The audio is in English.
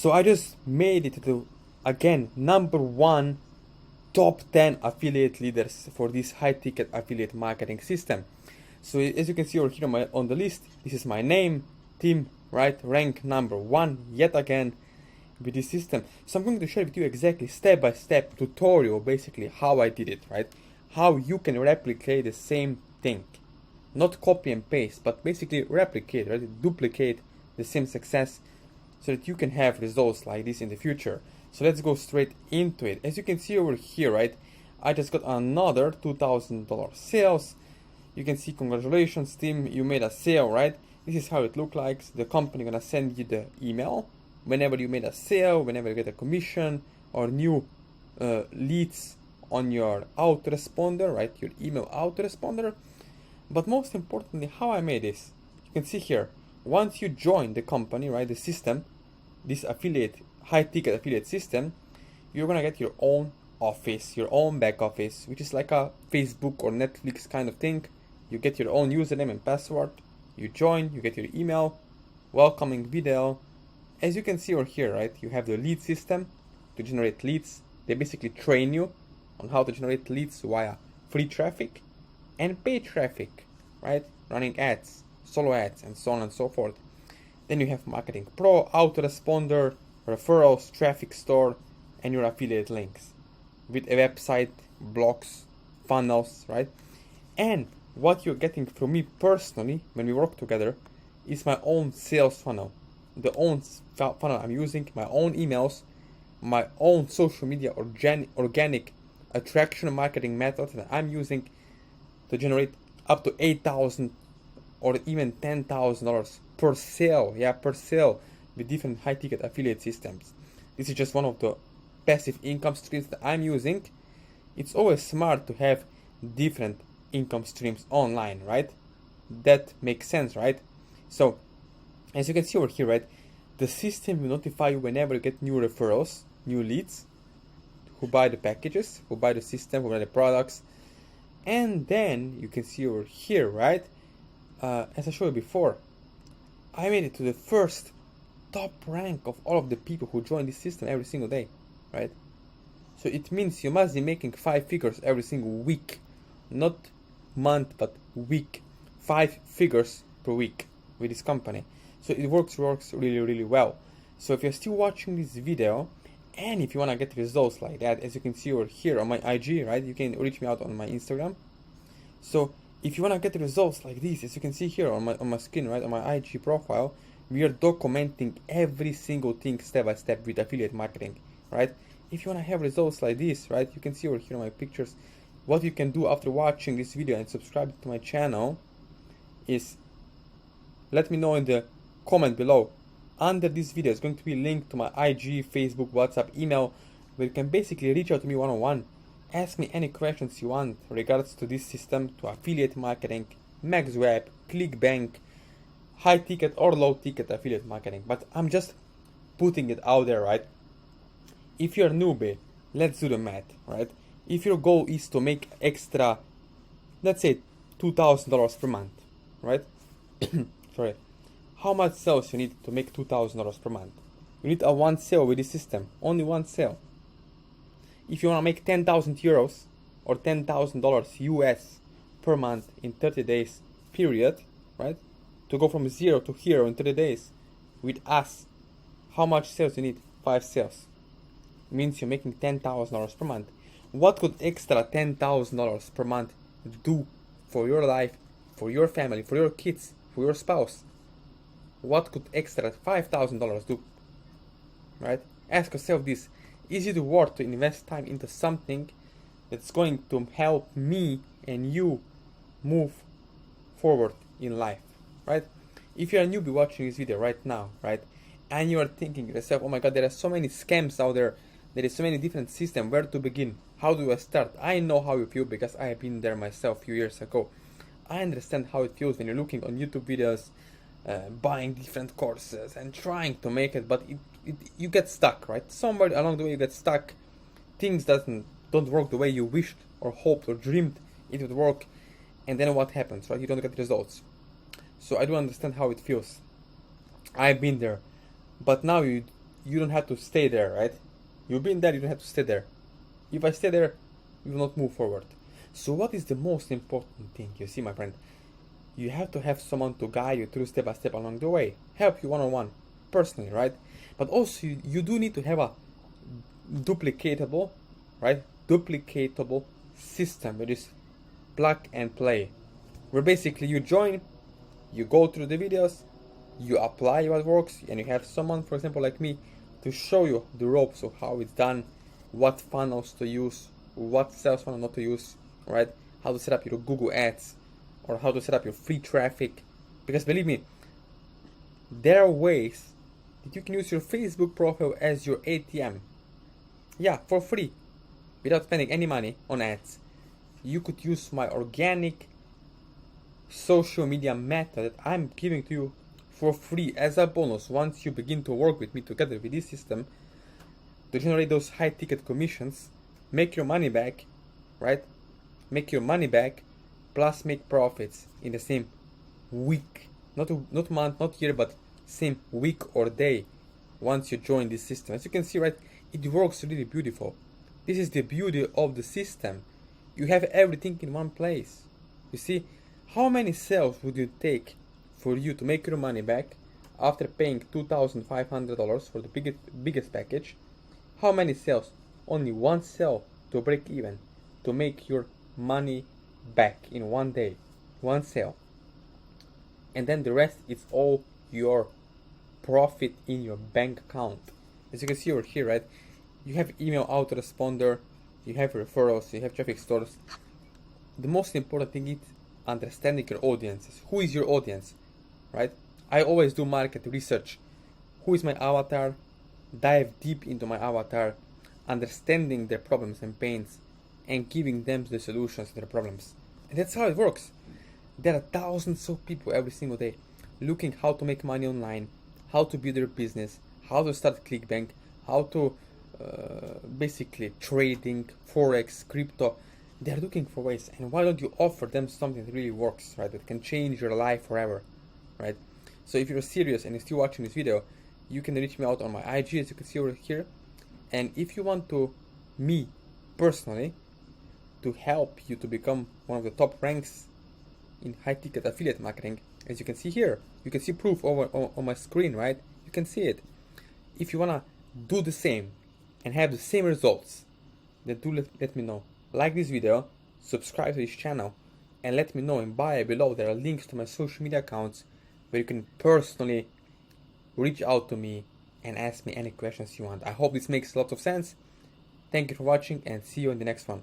So I just made it to, again, number one top 10 affiliate leaders for this high ticket affiliate marketing system. So as you can see over here on the list, this is my name, team, right? Rank number one yet again with this system. So I'm going to share with you exactly step-by-step tutorial, basically how I did it, right? How you can replicate the same thing. Not copy and paste, but basically replicate, right? Duplicate the same success so that you can have results like this in the future. So let's go straight into it. As you can see over here, right? I just got another $2,000 sales. You can see, congratulations team, you made a sale, right? This is how it looks like. The company gonna send you the email whenever you made a sale, whenever you get a commission or new leads on your autoresponder, right? Your email autoresponder. But most importantly, how I made this. You can see here, once you join the company, right, the system, this affiliate, high ticket affiliate system, you're gonna get your own office, your own back office, which is like a Facebook or Netflix kind of thing. You get your own username and password, you join, you get your email, welcoming video. As you can see over here, right, you have the lead system to generate leads. They basically train you on how to generate leads via free traffic and paid traffic, right? Running ads, solo ads, and so on and so forth. Then you have Marketing Pro, autoresponder, referrals, traffic store, and your affiliate links with a website, blogs, funnels, right? And what you're getting from me personally when we work together is my own sales funnel, the own funnel I'm using, my own emails, my own social media organic attraction marketing methods that I'm using to generate up to $8,000 or even $10,000 per sale, per sale with different high ticket affiliate systems. This is just one of the passive income streams that I'm using. It's always smart to have different income streams online, right? That makes sense, right? So as you can see over here, right, the system will notify you whenever you get new referrals, new leads, who buy the packages, who buy the system, who buy the products. And then you can see over here, right, as I showed you before, I made it to the first top rank of all of the people who join this system every single day, right? So it means you must be making 5 figures every single week, not month, but week. 5 figures per week with this company. So it works really well. So if you're still watching this video, and if you want to get results like that, as you can see over here on my IG, right, you can reach me out on my Instagram. So if you want to get results like this, as you can see here on my screen, right, on my IG profile, we are documenting every single thing step by step with affiliate marketing, right? If you want to have results like this, right, you can see over here on my pictures. What you can do after watching this video and subscribing to my channel is let me know in the comment below. Under this video is going to be linked to my IG, Facebook, WhatsApp, email, where you can basically reach out to me one-on-one. Ask me any questions you want regards to this system, to affiliate marketing, MaxWeb, ClickBank, high ticket or low ticket affiliate marketing. But I'm just putting it out there, right? If you're a newbie, let's do the math, right? If your goal is to make extra, let's say $2,000 per month, right? Sorry. How much sales you need to make $2,000 per month? You need a one sale with this system, only one sale. If you want to make 10,000 euros or $10,000 US per month in 30 days period, right? To go from 0 to hero in 30 days with us, how much sales you need? 5 sales. Means you're making $10,000 per month. What could extra $10,000 per month do for your life, for your family, for your kids, for your spouse? What could extra $5,000 do? Right? Ask yourself this. Is it worth to invest time into something that's going to help me and you move forward in life? Right? If you're a newbie watching this video right now, right, and you are thinking to yourself, oh my god, there are so many scams out there, there is so many different systems, where to begin? How do I start? I know how you feel because I have been there myself a few years ago. I understand how it feels when you're looking on YouTube videos, buying different courses and trying to make it, but you get stuck, right? Somewhere along the way you get stuck. Things don't work the way you wished or hoped or dreamed it would work, and then what happens, right? You don't get results. So I do understand how it feels. I've been there, but now you you don't have to stay there, right? You've been there, you don't have to stay there. If I stay there, you will not move forward. So what is the most important thing? You see, my friend, you have to have someone to guide you through step by step along the way, help you one-on-one, personally, right? But also you do need to have a duplicatable, right? Duplicatable system, which is plug and play, where basically you join, you go through the videos, you apply what works, and you have someone, for example, like me, to show you the ropes of how it's done, what funnels to use, what sales funnel not to use, right? How to set up your Google Ads, or how to set up your free traffic. Because believe me, there are ways that you can use your Facebook profile as your ATM. Yeah, for free, without spending any money on ads. You could use my organic social media method that I'm giving to you for free as a bonus once you begin to work with me together with this system to generate those high ticket commissions, make your money back, right? Make your money back plus make profits in the same week, not month, not year, but same week or day once you join this system. As you can see, right, it works really beautiful. This is the beauty of the system. You have everything in one place. You see, how many sales would it take for you to make your money back after paying $2,500 for the biggest package? How many sales? Only one sale to break even, to make your money back in one day, one sale. And then the rest is all your profit in your bank account. As you can see over here, right, you have email autoresponder, you have referrals, you have traffic stores. The most important thing is understanding your audiences. Who is your audience, right? I always do market research. Who is my avatar? Dive deep into my avatar, understanding their problems and pains, and giving them the solutions to their problems. And that's how it works. There are thousands of people every single day looking how to make money online, how to build their business, how to start ClickBank, how to basically trading, forex, crypto. They're looking for ways, and why don't you offer them something that really works, right? That can change your life forever, right? So if you're serious and you're still watching this video, you can reach me out on my IG, as you can see over here. And if you want to, me personally, to help you to become one of the top ranks in high ticket affiliate marketing, as you can see here, you can see proof over on my screen, right? You can see it. If you wanna do the same and have the same results, then do let me know. Like this video, subscribe to this channel, and let me know in bio below. There are links to my social media accounts where you can personally reach out to me and ask me any questions you want. I hope this makes a lot of sense. Thank you for watching, and see you in the next one.